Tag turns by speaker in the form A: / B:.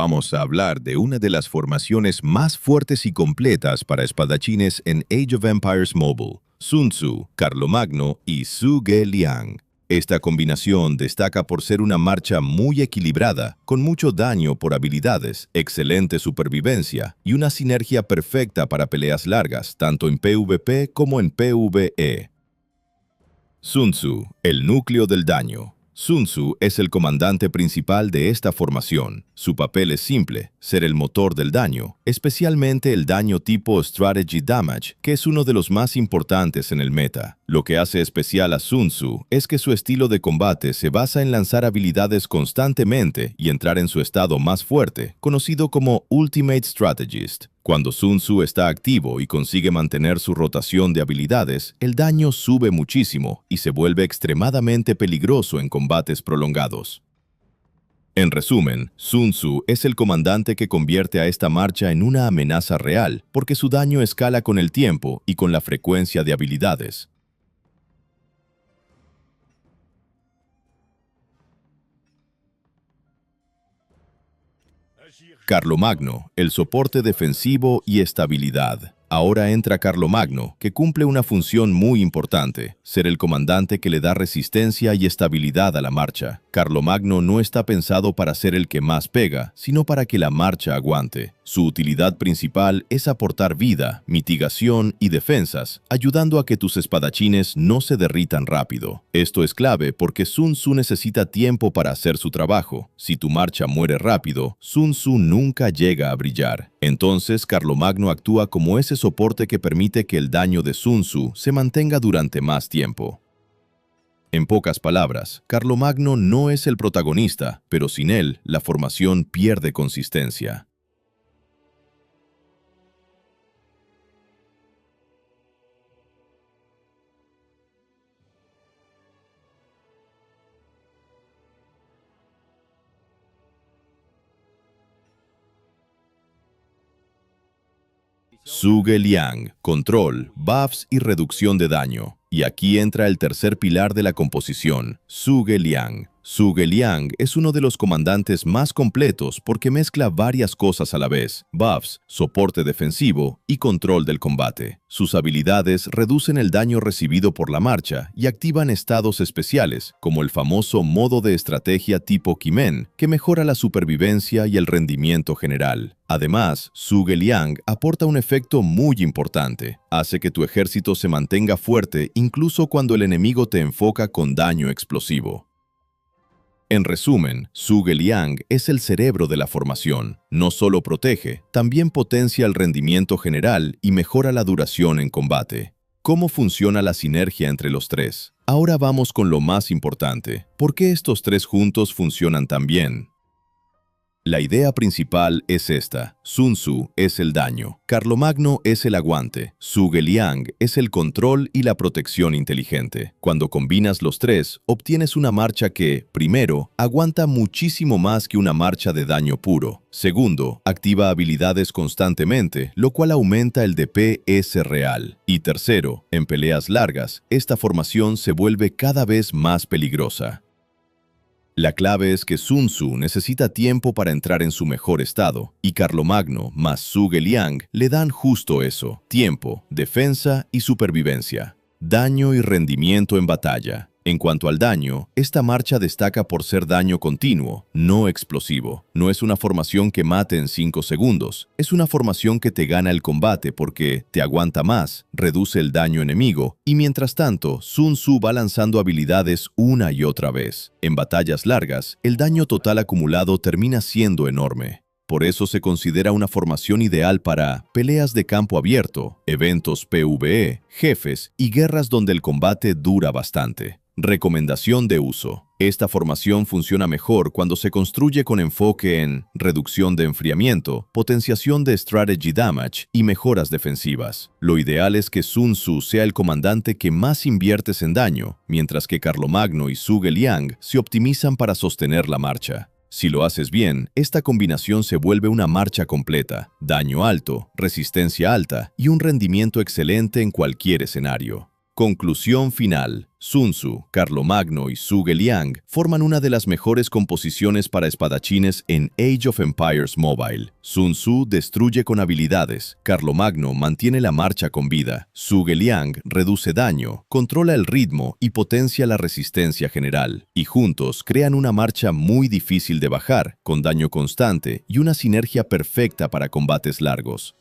A: vamos a hablar de una de las formaciones más fuertes y completas para espadachines en Age of Empires Mobile, Sun Tzu, Carlomagno y Zhuge Liang. Esta combinación destaca por ser una marcha muy equilibrada, con mucho daño por habilidades, excelente supervivencia y una sinergia perfecta para peleas largas, tanto en PvP como en PvE. Sun Tzu, el núcleo del daño. Sun Tzu es el comandante principal de esta formación. Su papel es simple, ser el motor del daño, especialmente el daño tipo Strategy Damage, que es uno de los más importantes en el meta. Lo que hace especial a Sun Tzu es que su estilo de combate se basa en lanzar habilidades constantemente y entrar en su estado más fuerte, conocido como Ultimate Strategist. Cuando Sun Tzu está activo y consigue mantener su rotación de habilidades, el daño sube muchísimo y se vuelve extremadamente peligroso en combates prolongados. En resumen, Sun Tzu es el comandante que convierte a esta marcha en una amenaza real, porque su daño escala con el tiempo y con la frecuencia de habilidades. Carlomagno, el soporte defensivo y estabilidad. Ahora entra Carlomagno, que cumple una función muy importante, ser el comandante que le da resistencia y estabilidad a la marcha. Carlomagno no está pensado para ser el que más pega, sino para que la marcha aguante. Su utilidad principal es aportar vida, mitigación y defensas, ayudando a que tus espadachines no se derritan rápido. Esto es clave porque Sun Tzu necesita tiempo para hacer su trabajo. Si tu marcha muere rápido, Sun Tzu nunca llega a brillar. Entonces, Carlomagno actúa como ese soporte que permite que el daño de Sun Tzu se mantenga durante más tiempo. En pocas palabras, Carlomagno no es el protagonista, pero sin él, la formación pierde consistencia. Zhuge Liang, control, buffs y reducción de daño. Y aquí entra el tercer pilar de la composición, Zhuge Liang. Zhuge Liang es uno de los comandantes más completos porque mezcla varias cosas a la vez, buffs, soporte defensivo y control del combate. Sus habilidades reducen el daño recibido por la marcha y activan estados especiales, como el famoso modo de estrategia tipo Kimen, que mejora la supervivencia y el rendimiento general. Además, Zhuge Liang aporta un efecto muy importante. Hace que tu ejército se mantenga fuerte incluso cuando el enemigo te enfoca con daño explosivo. En resumen, Zhuge Liang es el cerebro de la formación. No solo protege, también potencia el rendimiento general y mejora la duración en combate. ¿Cómo funciona la sinergia entre los tres? Ahora vamos con lo más importante. ¿Por qué estos tres juntos funcionan tan bien? La idea principal es esta. Sun Tzu es el daño, Carlomagno es el aguante, Zhuge Liang es el control y la protección inteligente. Cuando combinas los tres, obtienes una marcha que, primero, aguanta muchísimo más que una marcha de daño puro. Segundo, activa habilidades constantemente, lo cual aumenta el DPS real. Y tercero, en peleas largas, esta formación se vuelve cada vez más peligrosa. La clave es que Sun Tzu necesita tiempo para entrar en su mejor estado, y Carlomagno más Zhuge Liang le dan justo eso: tiempo, defensa y supervivencia. Daño y rendimiento en batalla. En cuanto al daño, esta marcha destaca por ser daño continuo, no explosivo. No es una formación que mate en 5 segundos, es una formación que te gana el combate porque te aguanta más, reduce el daño enemigo, y mientras tanto, Sun Tzu va lanzando habilidades una y otra vez. En batallas largas, el daño total acumulado termina siendo enorme. Por eso se considera una formación ideal para peleas de campo abierto, eventos PvE, jefes y guerras donde el combate dura bastante. Recomendación de uso. Esta formación funciona mejor cuando se construye con enfoque en reducción de enfriamiento, potenciación de strategy damage y mejoras defensivas. Lo ideal es que Sun Tzu sea el comandante que más inviertes en daño, mientras que Carlomagno y Zhuge Liang se optimizan para sostener la marcha. Si lo haces bien, esta combinación se vuelve una marcha completa, daño alto, resistencia alta y un rendimiento excelente en cualquier escenario. Conclusión final. Sun Tzu, Carlomagno y Zhuge Liang forman una de las mejores composiciones para espadachines en Age of Empires Mobile. Sun Tzu destruye con habilidades, Carlomagno mantiene la marcha con vida, Zhuge Liang reduce daño, controla el ritmo y potencia la resistencia general, y juntos crean una marcha muy difícil de bajar, con daño constante y una sinergia perfecta para combates largos.